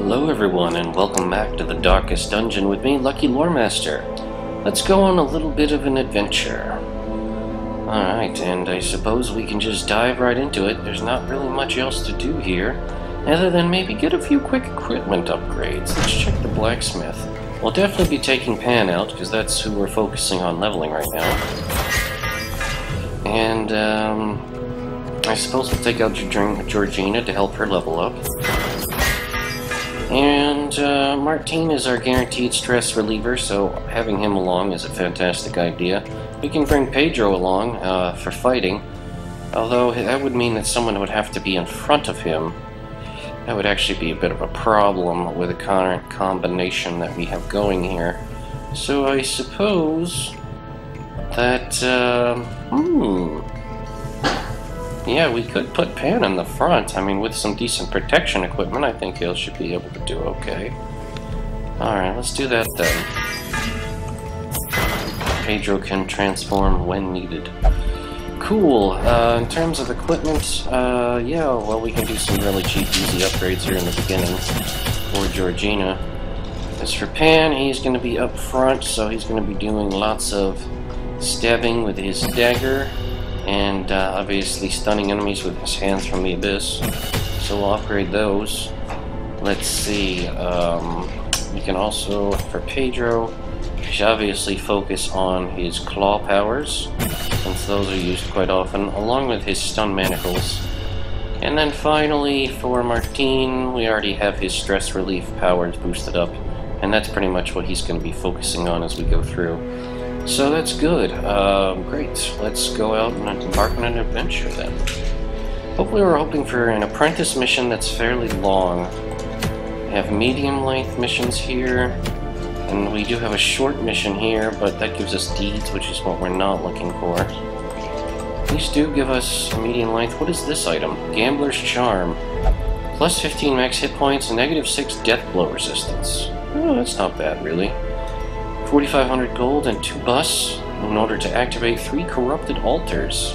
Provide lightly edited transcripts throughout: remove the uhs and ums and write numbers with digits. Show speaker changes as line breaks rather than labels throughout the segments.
Hello everyone, and welcome back to the Darkest Dungeon with me, LuckyLoremaster. Let's go on a little bit of an adventure. Alright, and I suppose we can just dive right into it. There's not really much else to do here, other than maybe get a few quick equipment upgrades. Let's check the blacksmith. We'll definitely be taking Pan out, because that's who we're focusing on leveling right now. And, I suppose we'll take out Georgina to help her level up. And Martine is our guaranteed stress reliever, so having him along is a fantastic idea. We can bring Pedro along for fighting, although that would mean that someone would have to be in front of him. That would actually be a bit of a problem with the current combination that we have going here. So I suppose that, yeah, we could put Pan in the front. I mean, with some decent protection equipment, I think he should be able to do okay. Alright, let's do that then. Pedro can transform when needed. Cool. In terms of equipment, yeah, well, we can do some really cheap, easy upgrades here in the beginning for Georgina. As for Pan, he's going to be up front, so he's going to be doing lots of stabbing with his dagger. And obviously stunning enemies with his hands from the abyss. So we'll upgrade those. Let's see, we can also, for Pedro, we should obviously focus on his claw powers, since those are used quite often, along with his stun manacles. And then finally, for Martine, we already have his stress relief powers boosted up, and that's pretty much what he's going to be focusing on as we go through. So that's good. Great. Let's go out and embark on an adventure then. Hopefully we're hoping for an apprentice mission that's fairly long. We have medium-length missions here, and we do have a short mission here, but that gives us deeds, which is what we're not looking for. These do give us a medium length. What is this item? Gambler's Charm. Plus 15 max hit points and negative 6 death blow resistance. Oh, that's not bad, really. 4,500 gold and 2 busts in order to activate 3 corrupted altars.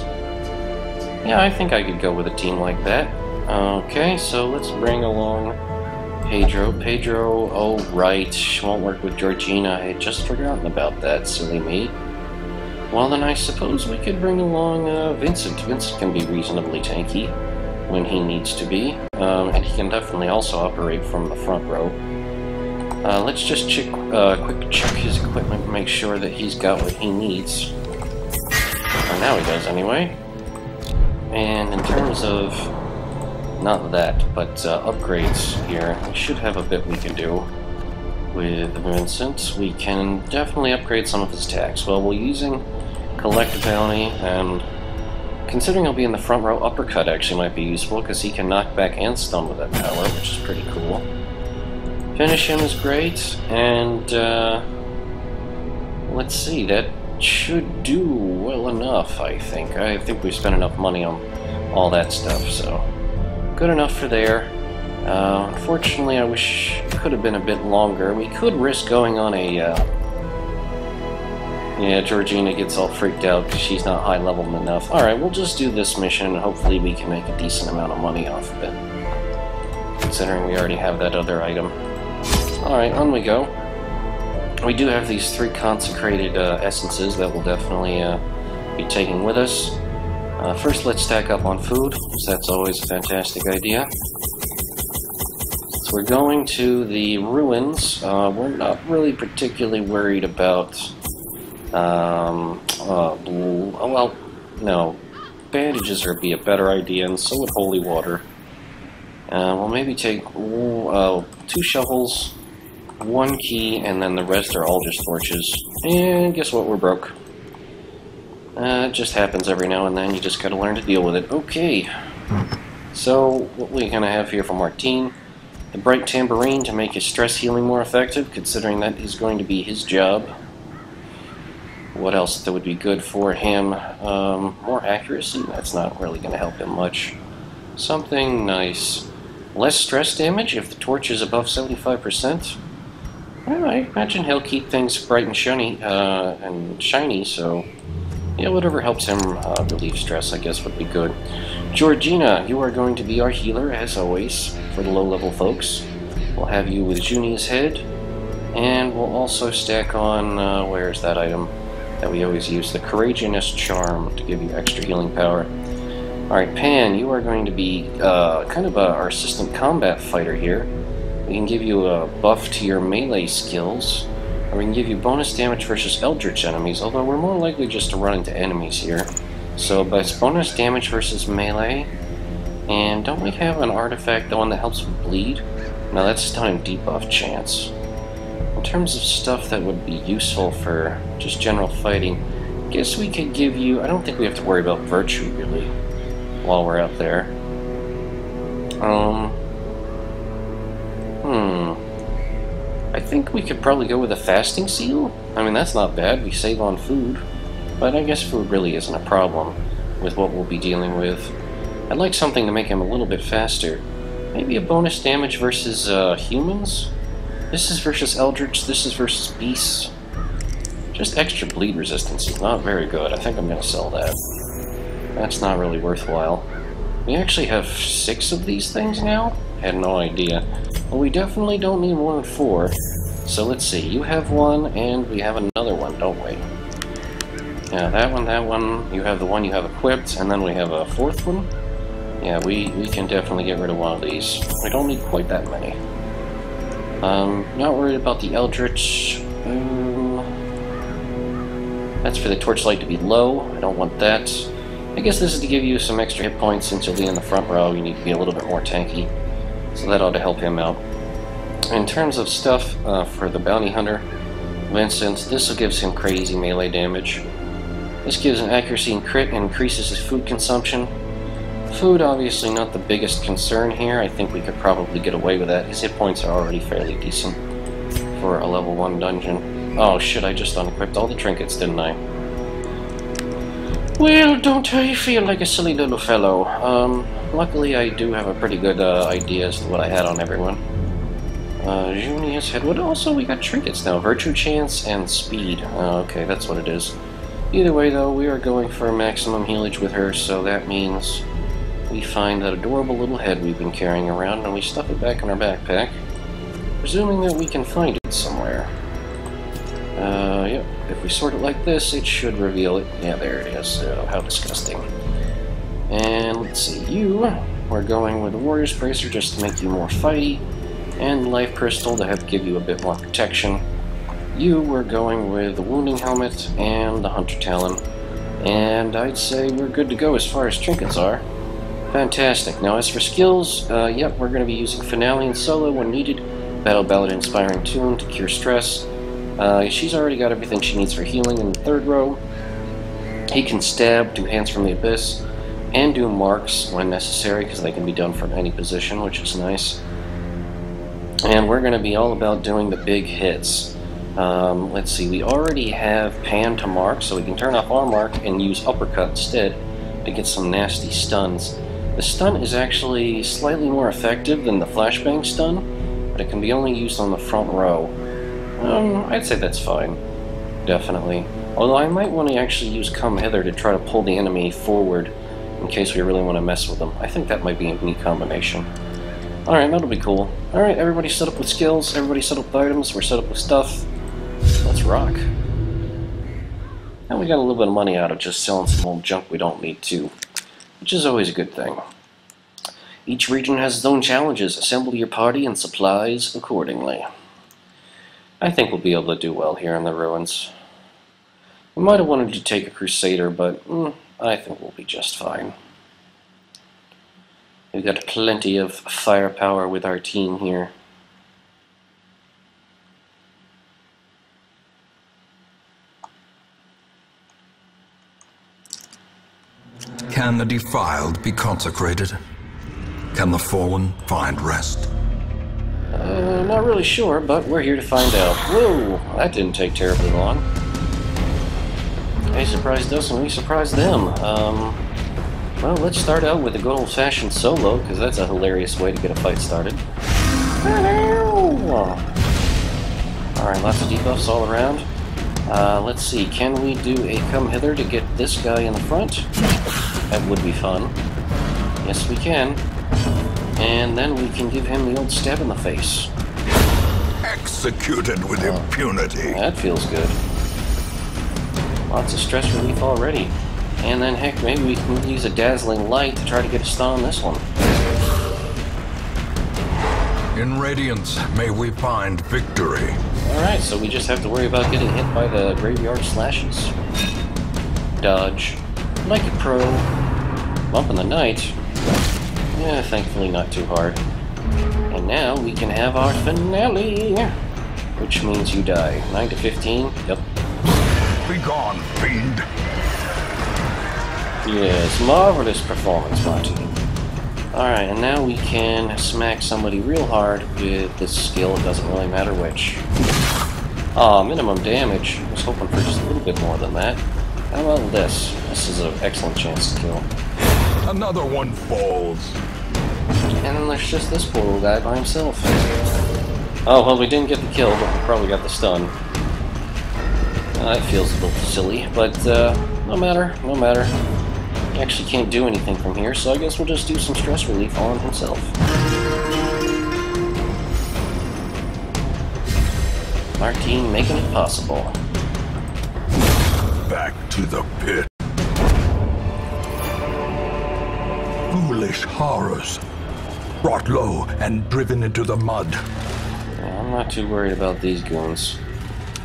Yeah, I think I could go with a team like that. Okay, so let's bring along Pedro. Pedro, oh right, won't work with Georgina. I had just forgotten about that, silly me. Well then I suppose we could bring along Vincent. Vincent can be reasonably tanky when he needs to be, and he can definitely also operate from the front row. Let's just quick check his equipment and make sure that he's got what he needs. Or now he does, anyway. And in terms of, not that, but upgrades here, we should have a bit we can do with Vincent. We can definitely upgrade some of his attacks. Well, we're using Collect Bounty, and considering he'll be in the front row, Uppercut actually might be useful, because he can knock back and stun with that power, which is pretty cool. Finish him is great, and let's see, that should do well enough, I think. I think we've spent enough money on all that stuff, so good enough for there. Unfortunately, I wish it could have been a bit longer. We could risk going on a, yeah, Georgina gets all freaked out because she's not high level enough. Alright, we'll just do this mission, and hopefully we can make a decent amount of money off of it, considering we already have that other item. Alright, on we go. We do have these 3 consecrated essences that we'll definitely be taking with us. First, let's stack up on food, because that's always a fantastic idea. So we're going to the ruins. We're not really particularly worried about... well, no. Bandages would be a better idea, and so would holy water. We'll maybe take 2 shovels, 1 key, and then the rest are all just torches. And guess what? We're broke. It just happens every now and then. You just gotta learn to deal with it. Okay. So, what we're gonna have here for Martine. The Bright Tambourine to make his stress healing more effective, considering that is going to be his job. What else that would be good for him? More accuracy? That's not really gonna help him much. Something nice. Less stress damage if the torch is above 75%. Well, I imagine he'll keep things bright and shiny, so yeah, whatever helps him relieve stress, I guess, would be good. Georgina, you are going to be our healer, as always, for the low-level folks. We'll have you with Junia's head, and we'll also stack on, where's that item that we always use? The Courageousness Charm to give you extra healing power. Alright, Pan, you are going to be kind of our assistant combat fighter here. We can give you a buff to your melee skills, or we can give you bonus damage versus Eldritch enemies, although we're more likely just to run into enemies here. So, but it's bonus damage versus melee, and don't we have an artifact, the one that helps with bleed? No, that's stun and debuff chance. In terms of stuff that would be useful for just general fighting, I guess we could give you, I don't think we have to worry about virtue really, while we're out there. I think we could probably go with a fasting seal. I mean, that's not bad, we save on food. But I guess food really isn't a problem with what we'll be dealing with. I'd like something to make him a little bit faster. Maybe a bonus damage versus humans? This is versus Eldritch, this is versus beasts. Just extra bleed resistance is not very good. I think I'm going to sell that. That's not really worthwhile. We actually have 6 of these things now? I had no idea. Well, we definitely don't need more than 4. So let's see, you have one, and we have another one, don't we? Yeah, that one, you have the one you have equipped, and then we have a 4th one. Yeah, we can definitely get rid of one of these. We don't need quite that many. Not worried about the Eldritch. That's for the torchlight to be low. I don't want that. I guess this is to give you some extra hit points since you'll be in the front row. You need to be a little bit more tanky. So that ought to help him out. In terms of stuff for the Bounty Hunter, Vincent, this will give him crazy melee damage. This gives him accuracy and crit and increases his food consumption. Food, obviously not the biggest concern here. I think we could probably get away with that. His hit points are already fairly decent for a level 1 dungeon. Oh shit, I just unequipped all the trinkets, didn't I? Well, don't I feel like a silly little fellow. Luckily I do have a pretty good idea as to what I had on everyone. Junia's head. What also? We got trinkets now. Virtue chance and speed. Okay, that's what it is. Either way, though, we are going for maximum healage with her, so that means we find that adorable little head we've been carrying around and we stuff it back in our backpack, presuming that we can find it somewhere. Yep. If we sort it like this, it should reveal it. Yeah, there it is. How disgusting. And let's see, we're going with the Warrior's Bracer just to make you more fighty, and the Life Crystal to help give you a bit more protection. We're going with the Wounding Helmet and the Hunter Talon. And I'd say we're good to go as far as trinkets are. Fantastic. Now as for skills, yep, we're going to be using Finale and Solo when needed. Battle Ballad Inspiring Tune to cure stress. She's already got everything she needs for healing in the 3rd row. He can stab, do Hands from the Abyss, and do marks when necessary, because they can be done from any position, which is nice. And we're going to be all about doing the big hits. Let's see, we already have Pan to mark, so we can turn off our mark and use Uppercut instead to get some nasty stuns. The stun is actually slightly more effective than the Flashbang stun, but it can be only used on the front row. I'd say that's fine. Definitely. Although I might want to actually use Come Hither to try to pull the enemy forward in case we really want to mess with them. I think that might be a neat combination. Alright, that'll be cool. Alright, everybody set up with skills, everybody set up with items, we're set up with stuff. Let's rock. And we got a little bit of money out of just selling some old junk we don't need too, which is always a good thing. Each region has its own challenges. Assemble your party and supplies accordingly. I think we'll be able to do well here in the ruins. We might have wanted to take a Crusader, but I think we'll be just fine. We've got plenty of firepower with our team here.
Can the defiled be consecrated? Can the fallen find rest?
Not really sure, but we're here to find out. Whoa, that didn't take terribly long. They surprised us and we surprised them. Well, let's start out with a good old-fashioned solo, because that's a hilarious way to get a fight started. Alright, lots of debuffs all around. Let's see, can we do a Come Hither to get this guy in the front? That would be fun. Yes, we can. And then we can give him the old stab in the face.
Executed with impunity.
That feels good. Lots of stress relief already. And then, heck, maybe we can use a dazzling light to try to get a stun on this one.
In Radiance, may we find victory.
Alright, so we just have to worry about getting hit by the graveyard slashes. Dodge. Like a pro. Bump in the night. Yeah, thankfully not too hard. And now we can have our finale, which means you die. 9 to 15? Yep.
Be gone, fiend.
Yes, marvelous performance, Martin. Alright, and now we can smack somebody real hard with this skill. It doesn't really matter which. Aw, minimum damage. I was hoping for just a little bit more than that. How about this? This is an excellent chance to kill.
Another one falls.
And then there's just this poor little guy by himself. Oh, well, we didn't get the kill, but we probably got the stun. That feels a little silly, but no matter, no matter. He actually can't do anything from here, so I guess we'll just do some stress relief on himself. Martine making it possible.
Back to the pit. Foolish horrors. Brought low and driven into the mud.
Yeah, I'm not too worried about these goons.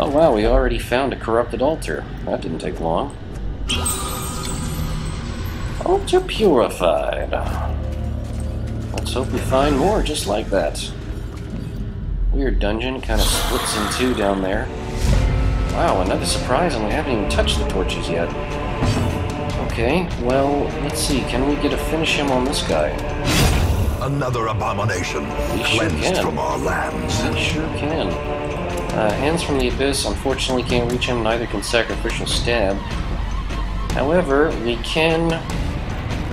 Oh wow, we already found a corrupted altar. That didn't take long. Altar purified. Let's hope we find more just like that. Weird dungeon, kind of splits in two down there. Wow, another surprise, and we haven't even touched the torches yet. Okay, well, let's see. Can we get a finish him on this guy?
Another abomination cleansed from our lands.
We sure can. Hands from the Abyss unfortunately can't reach him, neither can Sacrificial Stab. However, we can...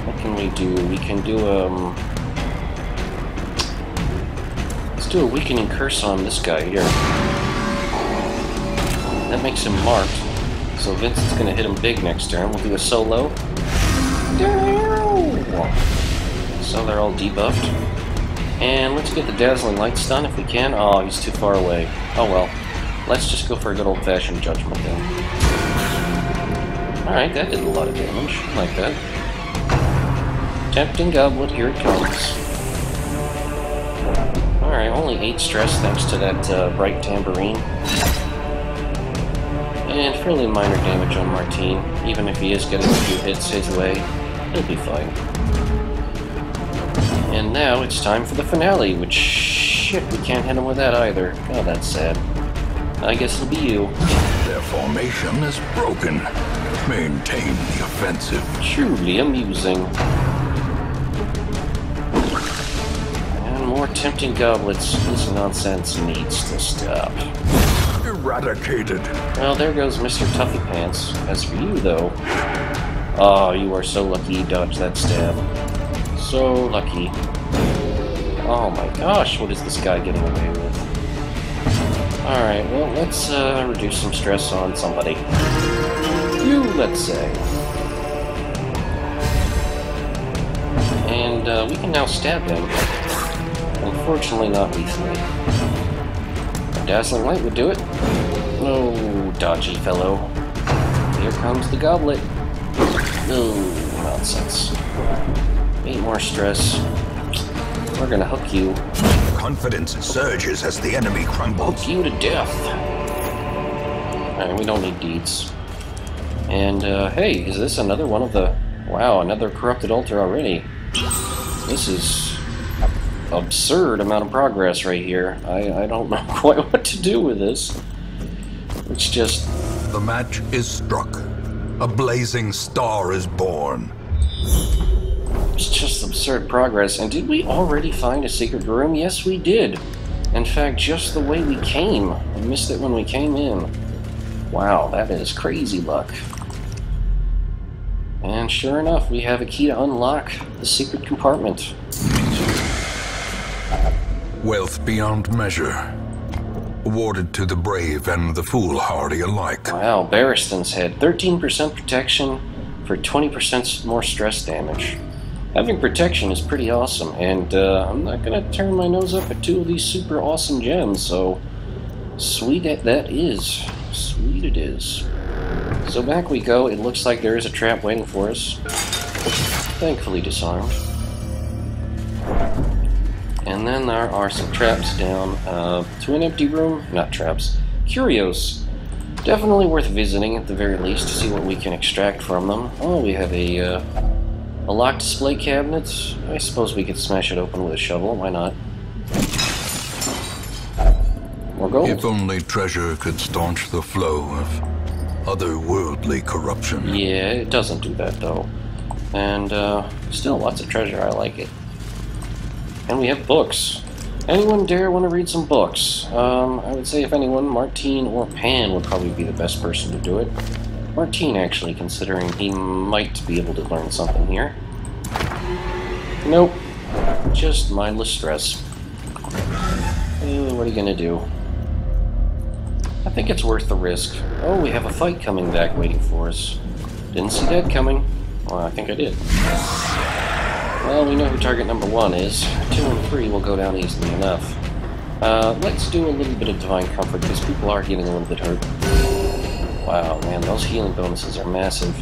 What can we do? We can do, let's do a Weakening Curse on this guy here. That makes him marked. So Vincent's gonna hit him big next turn. We'll do a solo. So they're all debuffed. And let's get the Dazzling Light stun if we can. Oh, he's too far away. Oh well. Let's just go for a good old-fashioned Judgment then. Alright, that did a lot of damage. I like that. Tempting Goblet, here it comes. Alright, only 8 stress thanks to that bright tambourine. And fairly minor damage on Martine. Even if he is getting a few hits his way, he'll be fine. And now it's time for the finale, which, shit, we can't hit him with that either. Oh, that's sad. I guess it'll be you.
Their formation is broken. Maintain the offensive.
Truly amusing. And more tempting goblets. This nonsense needs to stop.
Eradicated.
Well, there goes Mr. Tuffy Pants. As for you, though... Oh, you are so lucky you dodged that stab. So lucky. Oh my gosh, what is this guy getting away with? Alright, well, let's reduce some stress on somebody. You, let's say. And we can now stab him. Unfortunately, not lethally. A Dazzling Light would do it. Oh, dodgy fellow. Here comes the goblet. Oh, nonsense. 8 more stress. We're gonna hook you.
Confidence surges as the enemy crumbles.
Hook you to death. Alright, we don't need deeds. And, hey, is this another one of the... Wow, another corrupted altar already. This is... absurd amount of progress right here. I don't know quite what to do with this. It's just...
The match is struck. A blazing star is born.
It's just absurd progress. And did we already find a secret room? Yes, we did. In fact, just the way we came. We missed it when we came in. Wow, that is crazy luck. And sure enough, we have a key to unlock the secret compartment.
Wealth beyond measure. Awarded to the brave and the foolhardy alike.
Wow, Barristan's Head. 13% protection for 20% more stress damage. Having protection is pretty awesome, and I'm not going to turn my nose up at 2 of these super awesome gems, so sweet that is. Sweet it is. So back we go. It looks like there is a trap waiting for us. Thankfully disarmed. And then there are some traps down to an empty room. Not traps. Curios. Definitely worth visiting at the very least to see what we can extract from them. Oh, we have a locked display cabinet. I suppose we could smash it open with a shovel. Why not? More gold.
If only treasure could staunch the flow of otherworldly corruption.
Yeah, it doesn't do that though. And still lots of treasure. I like it. And we have books. Anyone dare want to read some books? I would say if anyone, Martine or Pan would probably be the best person to do it. Martine, actually, considering he might be able to learn something here. Nope. Just mindless stress. What are you gonna do? I think it's worth the risk. Oh, we have a fight coming back waiting for us. Didn't see that coming. Well, I think I did. Well, we know who target number 1 is. 2 and 3 will go down easily enough. Let's do a little bit of Divine Comfort, because people are getting a little bit hurt. Wow, man, those healing bonuses are massive.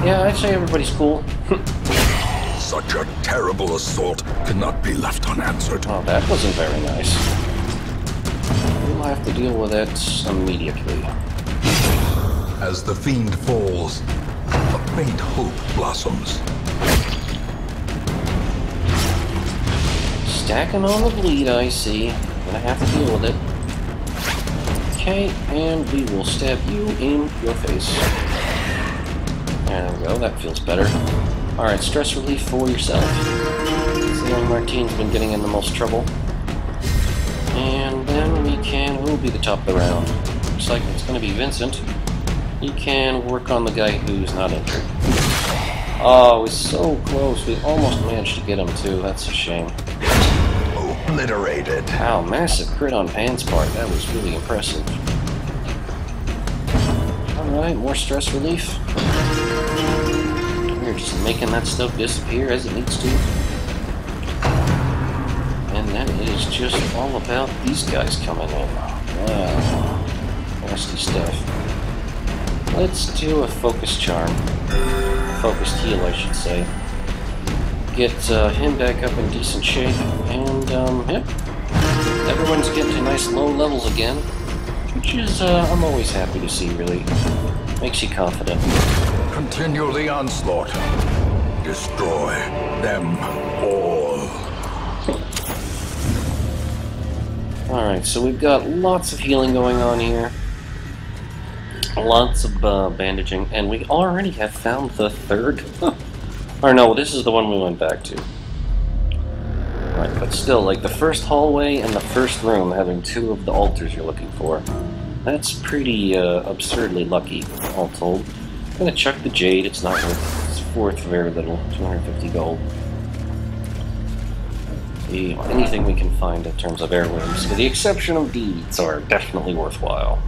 Yeah, I'd say everybody's cool.
Such a terrible assault cannot be left unanswered.
Oh, that wasn't very nice. We'll have to deal with that immediately.
As the fiend falls, a faint hope blossoms.
Stacking on the bleed, I see. Gonna have to deal with it. Okay, and we will stab you in your face. There we go, that feels better. Alright, stress relief for yourself. Seeing Martine's been getting in the most trouble. And then we'll be the top of the round. Looks like it's going to be Vincent. He can work on the guy who's not injured. Oh, he's so close. We almost managed to get him too. That's a shame.
Obliterated.
Wow, massive crit on Pan's part. That was really impressive. Alright, more stress relief. We're just making that stuff disappear as it needs to. And then it is just all about these guys coming in. Wow. Nasty stuff. Let's do a focus charm. Focused heal, I should say. Get him back up in decent shape. And, yep. Everyone's getting to nice low levels again. Which is, I'm always happy to see, really. Makes you confident.
Continue the onslaught. Destroy them all.
Alright, so we've got lots of healing going on here. Lots of bandaging, and we already have found the 3rd. Or no, this is the one we went back to. Right, but still, like the first hallway and the first room having 2 of the altars you're looking for. That's pretty absurdly lucky, all told. I'm gonna chuck the jade, it's not worth very little, 250 gold. Anything we can find in terms of heirlooms, with the exception of deeds, are definitely worthwhile.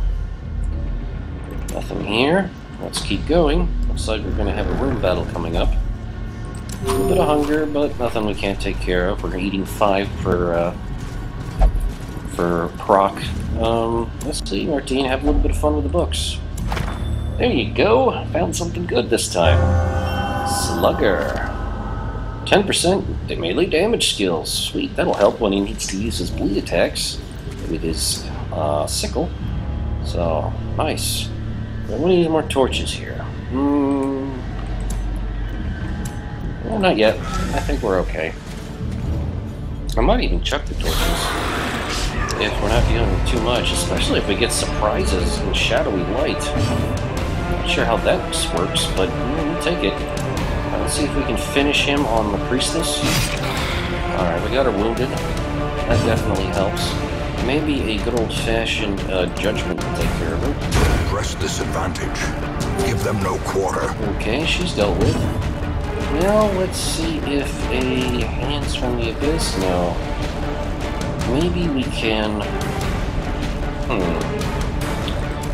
Nothing here. Let's keep going. Looks like we're going to have a room battle coming up. A little bit of hunger, but nothing we can't take care of. We're eating 5 for proc. Let's see, Martine, have a little bit of fun with the books. There you go. Found something good this time. Slugger. 10% melee damage skills. Sweet, that'll help when he needs to use his bleed attacks with his sickle. So, nice. But we need more torches here. Well, not yet. I think we're okay. I might even chuck the torches if we're not dealing with too much, especially if we get surprises in shadowy light. Not sure how that works, but we'll take it. Let's see if we can finish him on the priestess. Alright, we got her wounded. That definitely helps. Maybe a good old-fashioned judgment will take care of her.
Press disadvantage. Give them no quarter.
Okay, she's dealt with. Now, let's see if a Hands from the Abyss? No. Maybe we can...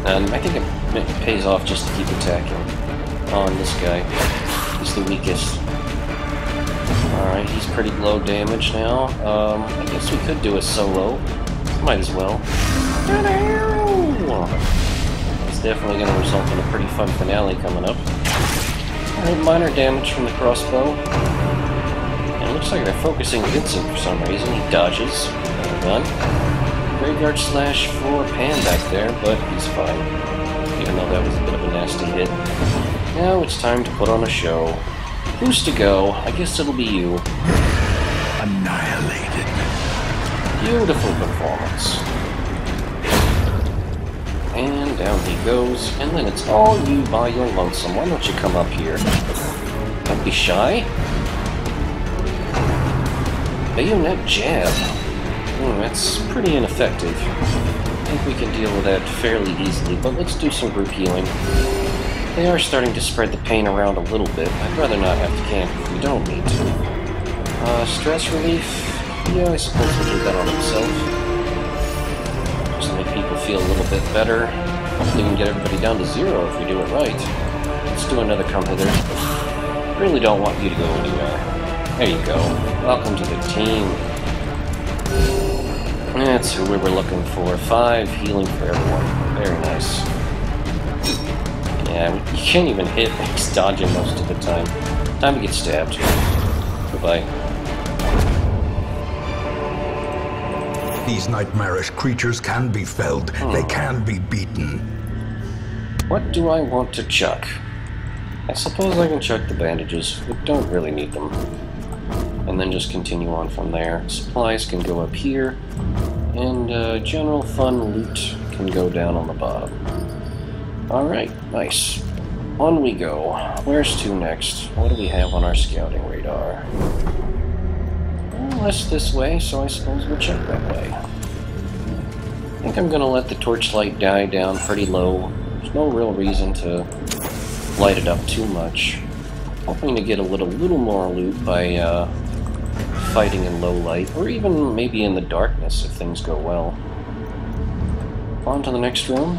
And I think it pays off just to keep attacking on this guy. He's the weakest. Alright, he's pretty low damage now. I guess we could do a solo. Might as well. It's definitely going to result in a pretty fun finale coming up. Alright, minor damage from the crossbow. And it looks like they're focusing Vincent for some reason. He dodges. Well done. Graveyard slash for Pan back there, but he's fine. Even though that was a bit of a nasty hit. Now it's time to put on a show. Who's to go? I guess it'll be you.
Annihilated.
Beautiful performance. And down he goes, and then it's all you by your lonesome. Why don't you come up here? Don't be shy. Bayonet jab. That's pretty ineffective. I think we can deal with that fairly easily, but let's do some group healing. They are starting to spread the pain around a little bit. I'd rather not have to camp if we don't need to. Stress relief? Yeah, I suppose we'll do that on himself. Just to make people feel a little bit better. Hopefully we can get everybody down to 0 if we do it right. Let's do another come hither. Really don't want you to go anywhere. There you go. Welcome to the team. That's who we were looking for. 5 healing for everyone. Very nice. Yeah, you can't even hit. He's dodging most of the time. Time to get stabbed. Goodbye.
These nightmarish creatures can be felled. They can be beaten.
What do I want to chuck? I suppose I can chuck the bandages. We don't really need them. And then just continue on from there. Supplies can go up here. And general fun loot can go down on the bottom. Alright, nice. On we go. Where's to next? What do we have on our scouting radar? Well, less this way, so I suppose we'll check that way. I think I'm gonna let the torchlight die down pretty low. There's no real reason to light it up too much. Hoping to get a little more loot by fighting in low light, or even maybe in the darkness if things go well. On to the next room.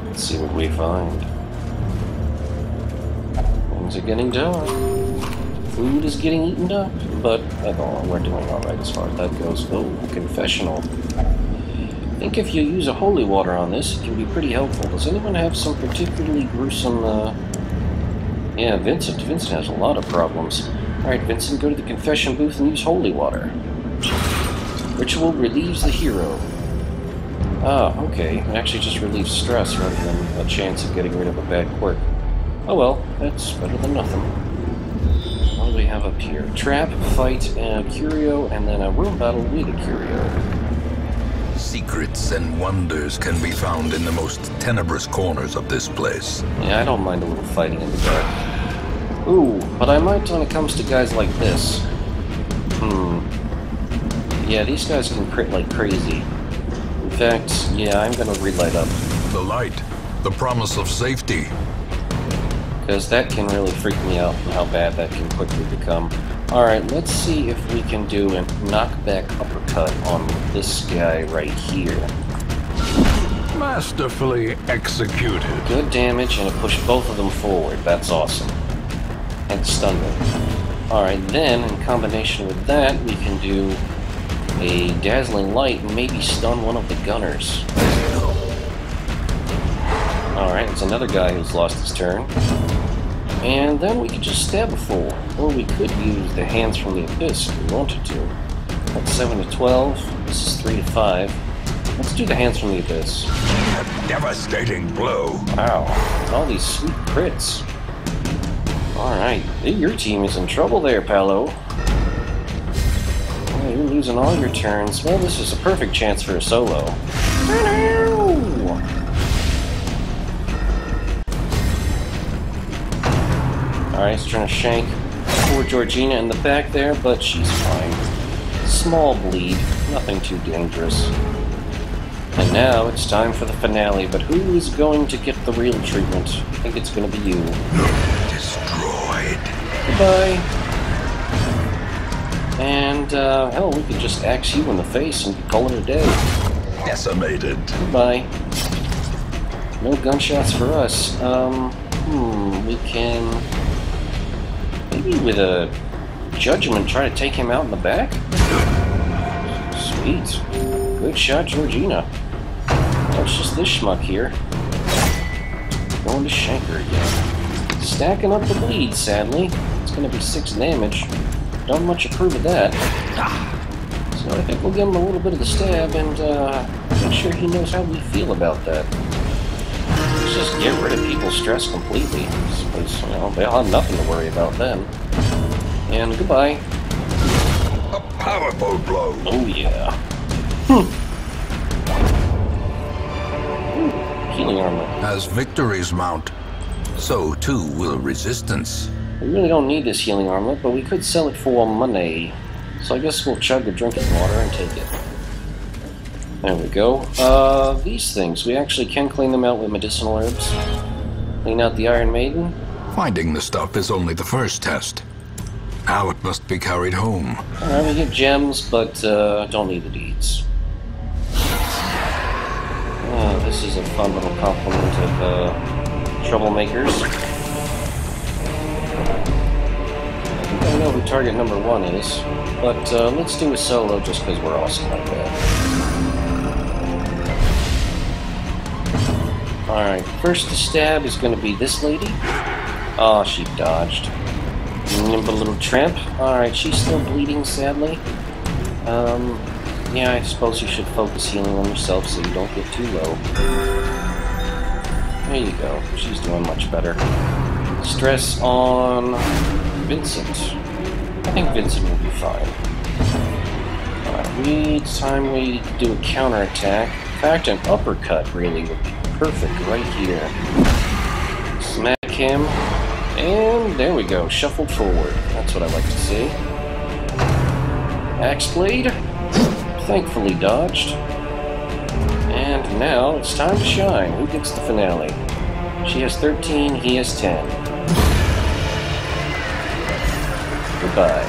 Let's see what we find. Things are getting dark. Food is getting eaten up, but we're doing alright as far as that goes. Oh, confessional. I think if you use a holy water on this, it can be pretty helpful. Does anyone have some particularly gruesome, Yeah, Vincent. Vincent has a lot of problems. Alright, Vincent, go to the confession booth and use holy water. Ritual relieves the hero. Ah, okay. It actually just relieves stress rather than a chance of getting rid of a bad quirk. Oh well, that's better than nothing. What do we have up here? Trap, fight, curio, and then a room battle with a curio.
Secrets and wonders can be found in the most tenebrous corners of this place.
Yeah, I don't mind a little fighting in the dark. Ooh, but I might when it comes to guys like this. Yeah, these guys can crit like crazy. In fact, yeah, I'm gonna relight up.
The light, the promise of safety.
Because that can really freak me out, how bad that can quickly become. Alright, let's see if we can do a knockback uppercut on this guy right here.
Masterfully executed.
Good damage, and it pushed both of them forward. That's awesome. And stun them. Alright, then, in combination with that, we can do a dazzling light and maybe stun one of the gunners. Alright, it's another guy who's lost his turn. And then we could just stab a fool. Or we could use the hands from the abyss if we wanted to. That's 7 to 12. This is 3 to 5. Let's do the hands from the abyss.
A devastating blow.
Wow. All these sweet crits. Alright. Your team is in trouble there, Paolo. Oh, you're losing all your turns. Well, this is a perfect chance for a solo. Alright, he's trying to shank poor Georgina in the back there, but she's fine. Small bleed, nothing too dangerous. And now it's time for the finale, but who is going to get the real treatment? I think it's going to be you.
Destroyed.
Goodbye. And, hell, we could just axe you in the face and call it a day.
Decimated.
Goodbye. No gunshots for us. We can... maybe with a judgment try to take him out in the back? Sweet. Good shot, Georgina. Oh, it's just this schmuck here. Going to shank her again. Stacking up the bleed, sadly. It's going to be 6 damage. Don't much approve of that. So I think we'll give him a little bit of the stab and make sure he knows how we feel about that. Let's just get rid of people's stress completely. Because, you know, they'll have nothing to worry about then. And goodbye.
A powerful blow.
Oh yeah. Healing armor.
As victories mount, so too will resistance.
We really don't need this healing armlet, but we could sell it for money. So I guess we'll chug the drinking water and take it. There we go. These things, we actually can clean them out with medicinal herbs. Clean out the Iron Maiden.
Finding the stuff is only the first test. Now it must be carried home.
Alright, we get gems, but don't need the deeds. This is a fun little complement of troublemakers. I don't know who target number 1 is, but let's do a solo just because we're awesome like that. Alright, first to stab is going to be this lady. Oh, she dodged. Nimble little tramp. Alright, she's still bleeding, sadly. Yeah, I suppose you should focus healing on yourself so you don't get too low. There you go. She's doing much better. Stress on Vincent. I think Vincent will be fine. Alright, it's time we do a counterattack. In fact, an uppercut really would be perfect right here. Smack him. And there we go. Shuffled forward. That's what I like to see. Axe blade. Thankfully dodged. And now it's time to shine. Who gets the finale? She has 13, he has 10. Goodbye.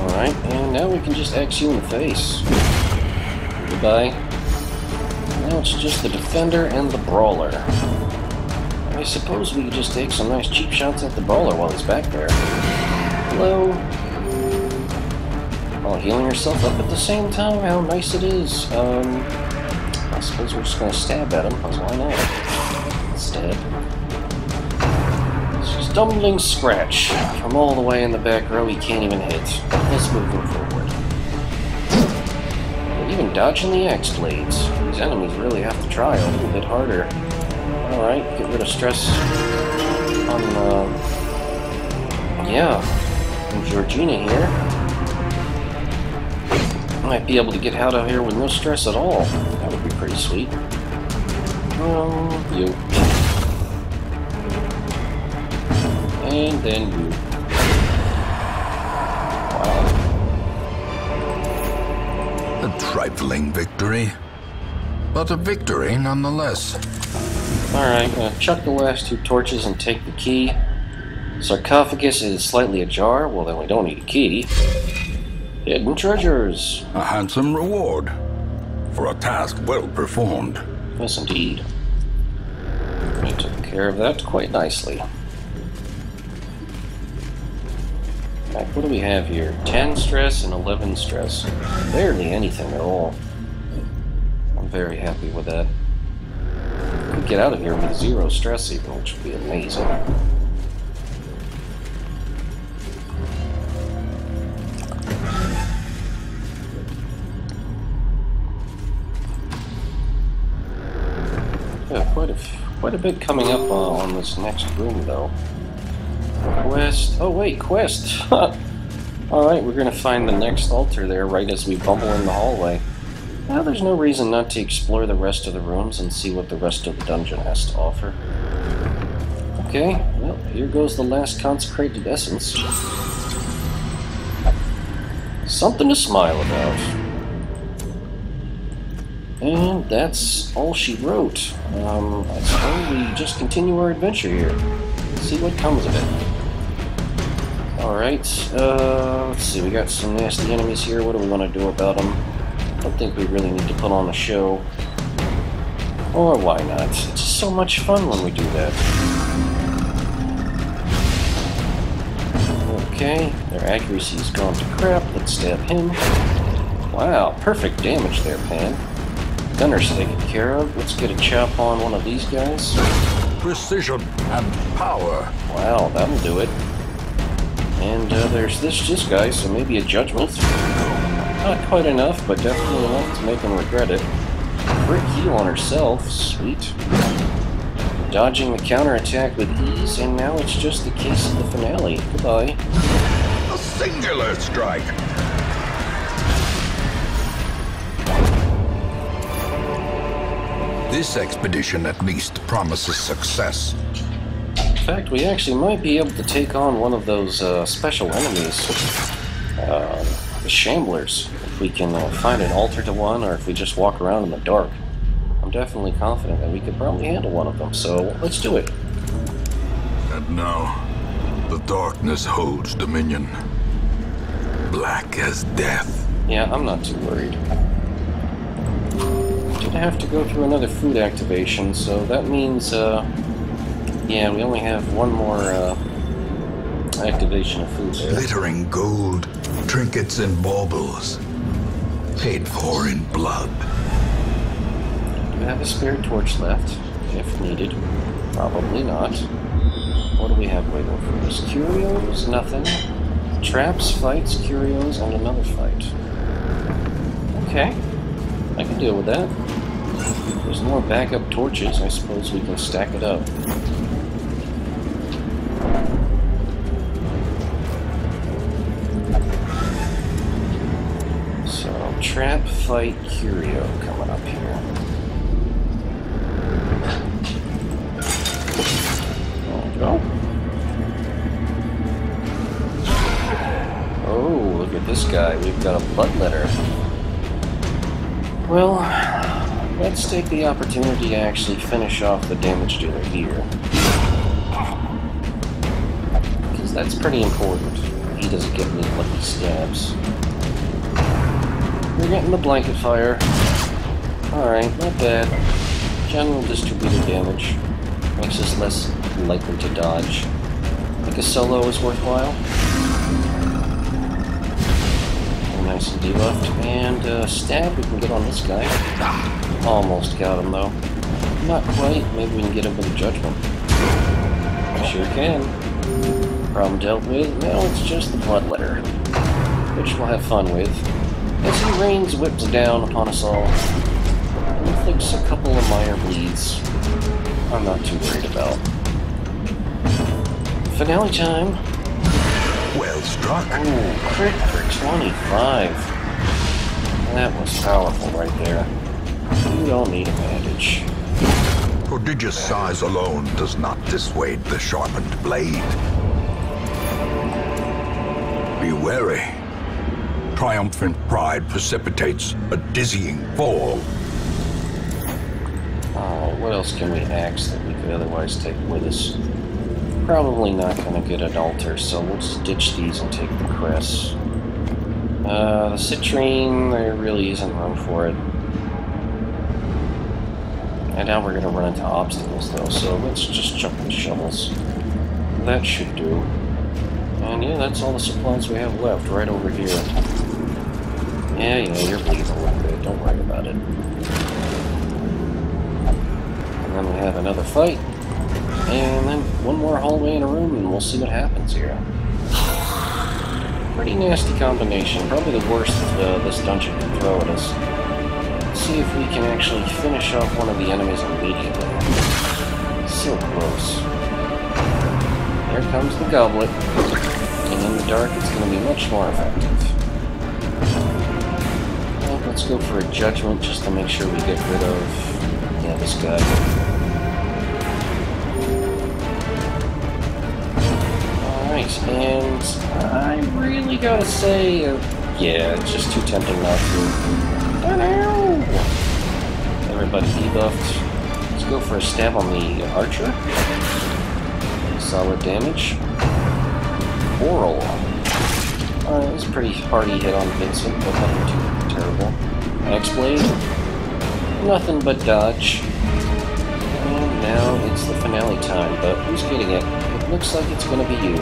Alright, and now we can just axe you in the face. Goodbye. Now it's just the defender and the brawler. I suppose we could just take some nice cheap shots at the brawler while he's back there. Hello. While healing herself up at the same time, how nice it is. I suppose we're just gonna stab at him, because why not? Stab. It's just stumbling scratch. From all the way in the back row, he can't even hit. But let's move him forward. We're even dodging the axe blades. These enemies really have to try a little bit harder. Alright, get rid of stress on, on Georgina here. Might be able to get out of here with no stress at all. That would be pretty sweet. You. And then you. Wow.
A trifling victory, but a victory nonetheless.
Alright, chuck the last 2 torches and take the key. Sarcophagus is slightly ajar. Well, then we don't need a key. Hidden treasures.
A handsome reward for a task well performed.
Yes, indeed. We took care of that quite nicely. Right, what do we have here? 10 stress and 11 stress. Barely anything at all. I'm very happy with that. Could get out of here with 0 stress even, which would be amazing. Yeah, quite a bit coming up on this next room, though. Quest. Oh wait, quest. All right, we're gonna find the next altar there right as we bumble in the hallway. Now, there's no reason not to explore the rest of the rooms and see what the rest of the dungeon has to offer. Okay, well, here goes the last consecrated essence. Something to smile about. And that's all she wrote. I suppose we just continue our adventure here. See what comes of it. Alright, let's see, we got some nasty enemies here. What do we want to do about them? I don't think we really need to put on a show. Or why not? It's just so much fun when we do that. Okay, their accuracy's gone to crap. Let's stab him. Wow, perfect damage there, Pan. Gunner's taken care of. Let's get a chop on one of these guys.
Precision and power.
Wow, that'll do it. And there's this guy, so maybe a judgment. Not quite enough, but definitely enough to make him regret it. Quick heal on herself, sweet. Dodging the counterattack with ease, and now it's just the case of the finale. Goodbye.
A singular strike. This expedition at least promises success.
In fact, we actually might be able to take on one of those special enemies. The Shamblers. If we can find an altar to one, or if we just walk around in the dark. I'm definitely confident that we could probably handle one of them, so let's do it.
And now, the darkness holds dominion. Black as death.
Yeah, I'm not too worried. Did have to go through another food activation, so that means, yeah, we only have one more, activation of food there.
Glittering gold, trinkets and baubles. Paid for in blood.
Do we have a spare torch left, if needed? Probably not. What do we have waiting for us? Curios? Nothing. Traps, fights, curios, and another fight. Okay. I can deal with that. There's more backup torches. I suppose we can stack it up. So, trap, fight, curio coming up here. There we go. Oh, look at this guy. We've got a bloodletter. Well, let's take the opportunity to actually finish off the damage dealer here. Because that's pretty important. He doesn't get any lucky stabs. We're getting the blanket fire. Alright, not bad. General distributed damage. Makes us less likely to dodge. Think a solo is worthwhile. Nice and debuffed. And stab we can get on this guy. Almost got him though. Not quite. Maybe we can get him with a judgment. Sure can. Problem dealt with. Now it's just the bloodletter, which we'll have fun with. As he rains whips down upon us all. And inflicts a couple of minor bleeds. I'm not too worried about. Finale time.
Well struck.
Ooh, crit for 25. That was powerful right there. You don't need a bandage.
Prodigious size alone does not dissuade the sharpened blade. Be wary. Triumphant pride precipitates a dizzying fall.
Oh, what else can we axe that we could otherwise take with us? Probably not going to get an altar, so we'll just ditch these and take the crests. The citrine, there really isn't room for it. And now we're going to run into obstacles, though, so let's just chuck the shovels. That should do. And yeah, that's all the supplies we have left, right over here. Yeah, you're bleeding a little bit, don't worry about it. And then we have another fight. And then one more hallway in a room, and we'll see what happens here. Pretty nasty combination. Probably the worst this dungeon can throw at us. Let's see if we can actually finish off one of the enemies immediately. So close. There comes the goblet. And in the dark, it's going to be much more effective. Well, let's go for a judgment just to make sure we get rid of, yeah, this guy. And I really gotta say, yeah, it's just too tempting not to. Everybody debuffed. Let's go for a stab on the archer. Solid damage. Oral. Alright, it was a pretty hearty hit on Vincent, but nothing too terrible. X-Blade. Nothing but dodge. And now it's the finale time, but who's getting it? Looks like it's gonna be you.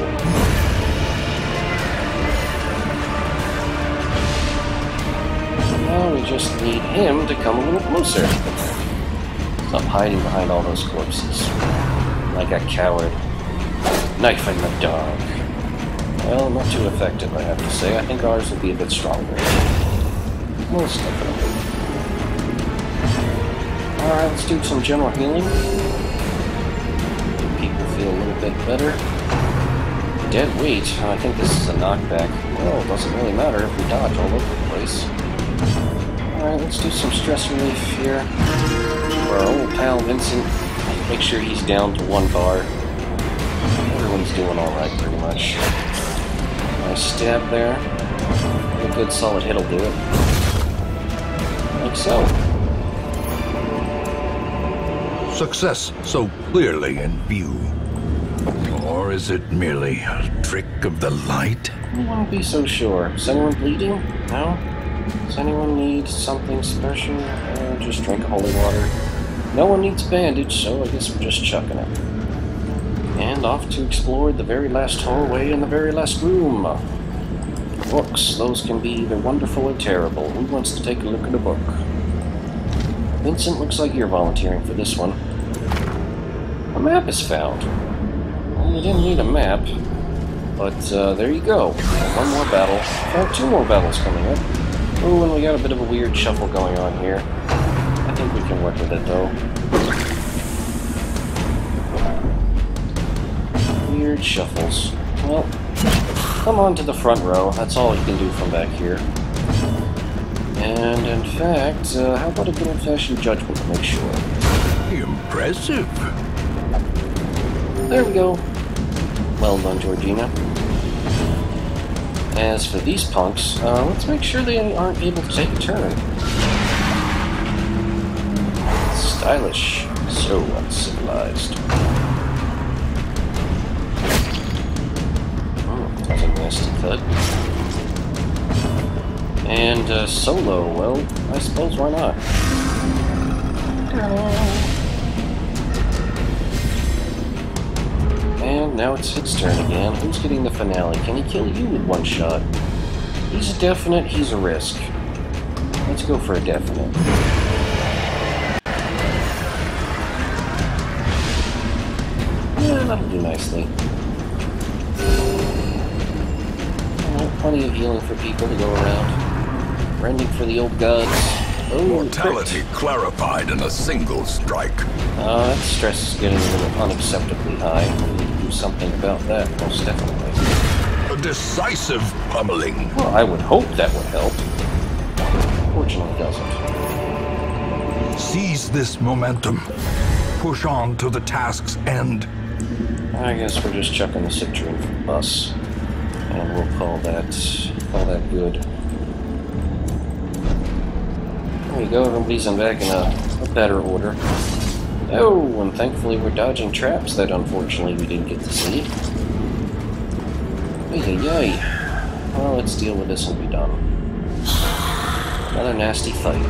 just need him to come a little closer. Stop hiding behind all those corpses. Like a coward. Knifing the dog. Well, not too effective, I have to say. I think ours will be a bit stronger. Most definitely. Alright, let's do some general healing. Make people feel a little bit better. Dead weight. I think this is a knockback. Well, it doesn't really matter if we dodge all over the place. Alright, let's do some stress relief here. For our old pal Vincent. Make sure he's down to 1 bar. Everyone's doing alright, pretty much. Nice stab there. A good solid hit will do it. Like so.
Success so clearly in view. Or is it merely a trick of the light?
I wouldn't be so sure. Is anyone bleeding? No? Does anyone need something special? Just drink holy water. No one needs bandage, so I guess we're just chucking it. And off to explore the very last hallway in the very last room. Books, those can be either wonderful or terrible. Who wants to take a look at a book? Vincent, looks like you're volunteering for this one. A map is found. Well, you didn't need a map, but there you go. One more battle. Found 2 more battles coming up. Ooh, and we got a bit of a weird shuffle going on here. I think we can work with it, though. Weird shuffles. Well, come on to the front row. That's all you can do from back here. And, in fact, how about a good old-fashioned judgment to make sure?
Impressive.
There we go. Well done, Georgina. As for these punks, let's make sure they aren't able to take a turn. Stylish. So uncivilized. That's a nasty cut. And solo, well, I suppose why not? And now it's his turn again. Who's getting the finale? Can he kill you with 1 shot? He's a definite, he's a risk. Let's go for a definite. Yeah, that'll do nicely. Plenty of healing for people to go around. Rending for the old gods. Oh,
mortality clarified in a single strike.
That stress is getting a little unacceptably high. We need to do something about that, most definitely.
A decisive pummeling.
Well, I would hope that would help. Fortunately, it doesn't.
Seize this momentum. Push on to the task's end.
I guess we're just chucking the citrine for the bus. And we'll call that good. There we go, everybody's back in a better order. Oh, and thankfully we're dodging traps that unfortunately we didn't get to see. Ay. Well, let's deal with this and be done. Another nasty fight.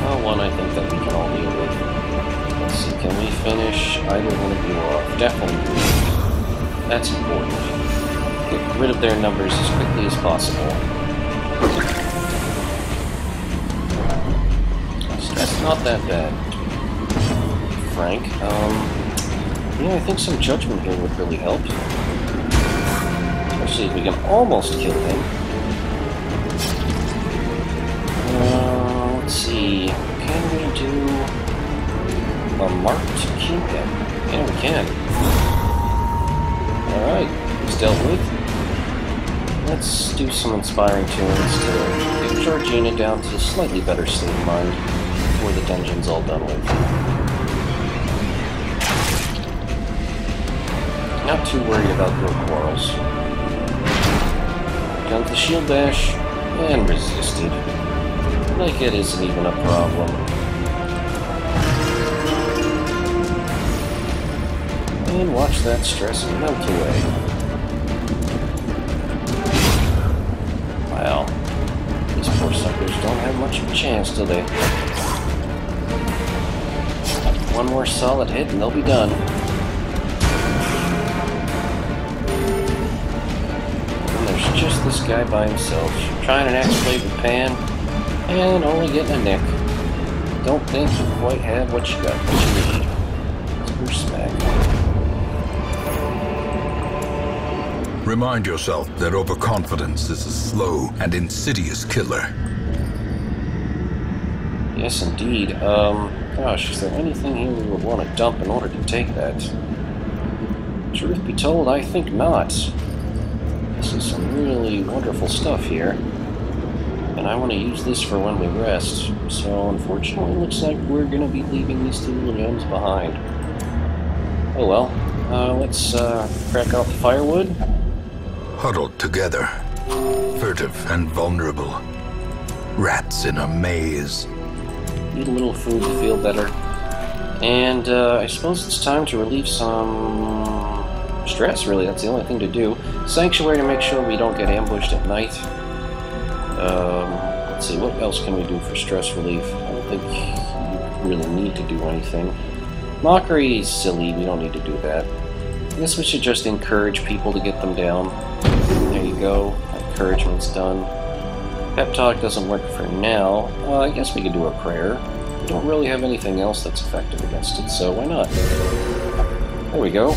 Well, one I think that we can all deal with. Let's see, can we finish either one of you off? Definitely. That's important. Get rid of their numbers as quickly as possible. That's not that bad. Frank, yeah, I think some judgment here would really help. Especially if we can almost kill him. Let's see. Can we do a marked kingpin? Yeah, we can. Alright, he's dealt with. Let's do some inspiring tunes to get Georgina down to a slightly better state of mind before the dungeon's all done with. Not too worried about your quarrels. Got the shield dash, and resisted. Like it isn't even a problem. And watch that stress melt away. Wow. These poor suckers don't have much of a chance, do they? One more solid hit and they'll be done. And there's just this guy by himself. Trying an axe blade with Pan. And only getting a nick. Don't think you quite have what you need. Super smack.
Remind yourself that overconfidence is a slow and insidious killer.
Yes, indeed. Gosh, is there anything here we would want to dump in order to take that? Truth be told, I think not. This is some really wonderful stuff here. And I want to use this for when we rest. So, unfortunately, it looks like we're going to be leaving these two little gems behind. Oh well. Let's crack out the firewood.
Huddled together, furtive and vulnerable. Rats in a maze.
Eat a little food to feel better. And I suppose it's time to relieve some stress, really. That's the only thing to do. Sanctuary to make sure we don't get ambushed at night. Let's see, what else can we do for stress relief? I don't think you really need to do anything. Mockery is silly, we don't need to do that. I guess we should just encourage people to get them down. There you go, encouragement's done. Pep talk doesn't work for now. I guess we could do a prayer. We don't really have anything else that's effective against it, so why not? There we go.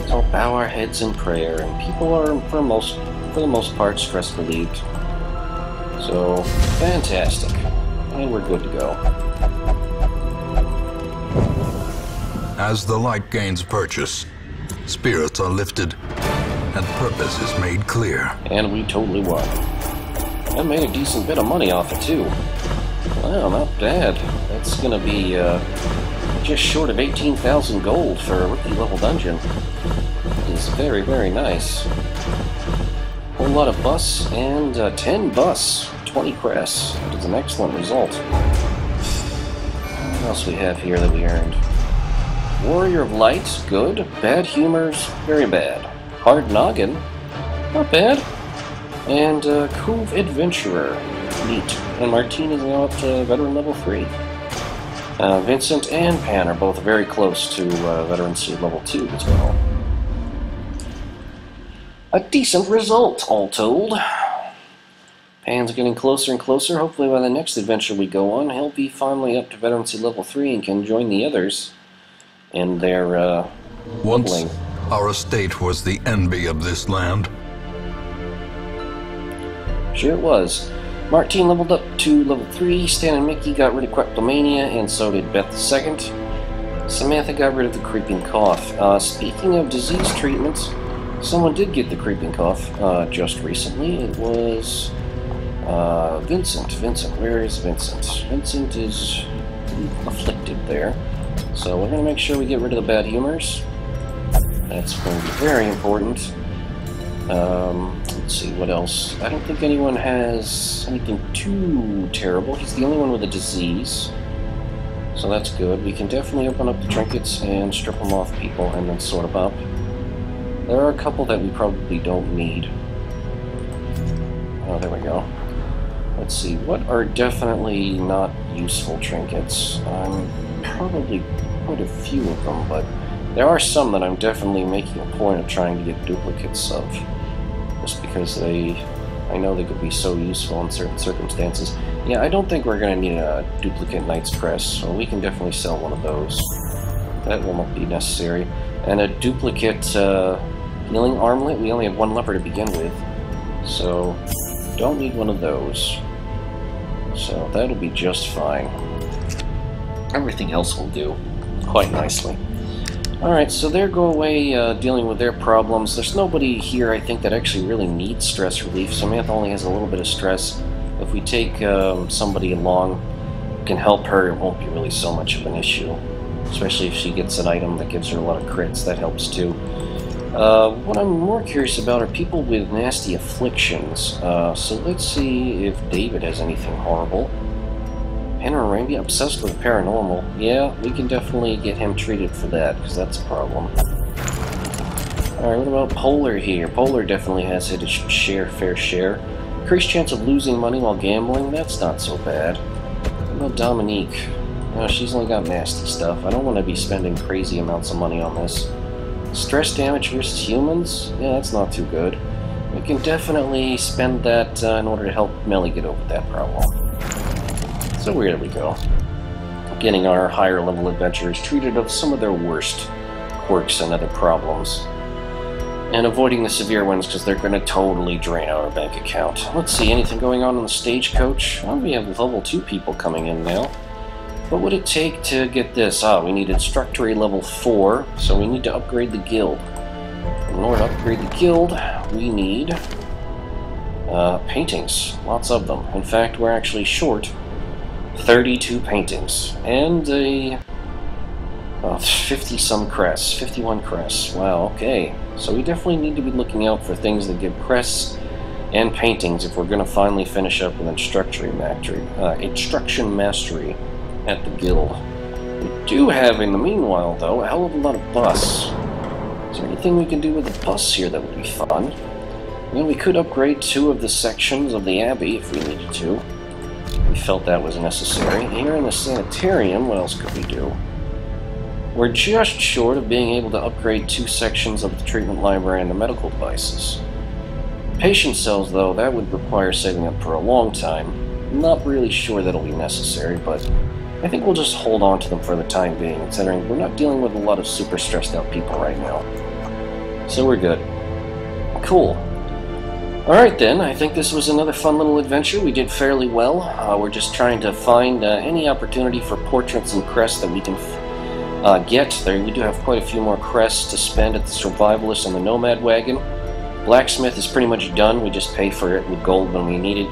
So bow our heads in prayer, and people are, for the most part, stress relieved. So, fantastic. And we're good to go.
As the light gains purchase, spirits are lifted, and purpose is made clear.
And we totally won. I made a decent bit of money off it, too. Wow, not bad. That's gonna be, just short of 18,000 gold for a rookie level dungeon. It is very, very nice. Whole lot of bus, and 10 bus, 20 cress. That is an excellent result. What else we have here that we earned? Warrior of Light, good. Bad Humors, very bad. Hard Noggin, not bad. And Cove Adventurer, neat. And Martine is now up to Veteran level 3. Vincent and Pan are both very close to Veterancy level 2 as well. A decent result, all told. Pan's getting closer and closer. Hopefully by the next adventure we go on, he'll be finally up to Veterancy level 3 and can join the others in their
Once,
leveling.
our estate was the envy of this land.
Sure it was. Martine leveled up to level 3, Stan and Mickey got rid of Kleptomania, and so did Beth II. Samantha got rid of the creeping cough. Speaking of disease treatments, someone did get the creeping cough just recently. It was Vincent. Vincent, where is Vincent? Vincent is afflicted there. So we're going to make sure we get rid of the bad humors. That's going to be very important. Let's see, what else? I don't think anyone has anything too terrible. He's the only one with a disease. So that's good. We can definitely open up the trinkets and strip them off people and then sort them up. There are a couple that we probably don't need. Oh, there we go. Let's see, what are definitely not useful trinkets? Probably quite a few of them, but there are some that I'm definitely making a point of trying to get duplicates of. Just because I know they could be so useful in certain circumstances. Yeah, I don't think we're going to need a duplicate Knight's Crest, so we can definitely sell one of those. That will not be necessary. And a duplicate healing armlet, we only have one lever to begin with, so don't need one of those. So that'll be just fine. Everything else will do quite nicely. Alright, so there go away dealing with their problems. There's nobody here, I think, that actually really needs stress relief. Samantha only has a little bit of stress. If we take somebody along who can help her, it won't be really so much of an issue. Especially if she gets an item that gives her a lot of crits, that helps too. What I'm more curious about are people with nasty afflictions. So let's see if David has anything horrible. Panorama, obsessed with paranormal. Yeah, we can definitely get him treated for that, because that's a problem. Alright, what about Polar here? Polar definitely has hit his fair share. Increased chance of losing money while gambling? That's not so bad. What about Dominique? She's only got nasty stuff. I don't want to be spending crazy amounts of money on this. Stress damage versus humans? Yeah, that's not too good. We can definitely spend that in order to help Melly get over that problem. So here we go. Getting our higher level adventurers treated of some of their worst quirks and other problems. And avoiding the severe ones because they're going to totally drain our bank account. Let's see, anything going on in the stagecoach? Well, we have level 2 people coming in now. What would it take to get this? We need instructory level 4, so we need to upgrade the guild. In order to upgrade the guild, we need paintings. Lots of them. In fact, we're actually short 32 paintings. And a 50-some crests. 51 crests. Wow, okay. So we definitely need to be looking out for things that give crests and paintings if we're going to finally finish up with instruction mastery at the guild. We do have, in the meanwhile, though, a hell of a lot of bus. Is there anything we can do with the bus here that would be fun? Well, we could upgrade 2 of the sections of the Abbey if we needed to. We felt that was necessary. Here in the sanitarium, what else could we do? We're just short of being able to upgrade 2 sections of the treatment library and the medical devices. Patient cells, though, that would require saving up for a long time. I'm not really sure that'll be necessary, but I think we'll just hold on to them for the time being, considering we're not dealing with a lot of super stressed out people right now. So we're good. Cool. Alright then, I think this was another fun little adventure. We did fairly well. We're just trying to find any opportunity for portraits and crests that we can get. There, we do have quite a few more crests to spend at the Survivalist and the Nomad Wagon. Blacksmith is pretty much done. We just pay for it with gold when we need it.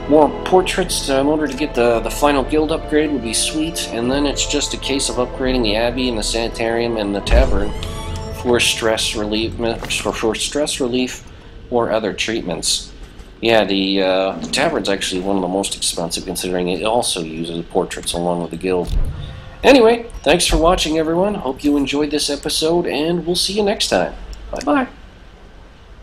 More portraits in order to get the final guild upgrade would be sweet, and then it's just a case of upgrading the Abbey and the Sanitarium and the Tavern for stress relief, or other treatments. Yeah, the Tavern's actually one of the most expensive, considering it also uses portraits along with the guild. Anyway, thanks for watching, everyone. Hope you enjoyed this episode, and we'll see you next time. Bye-bye.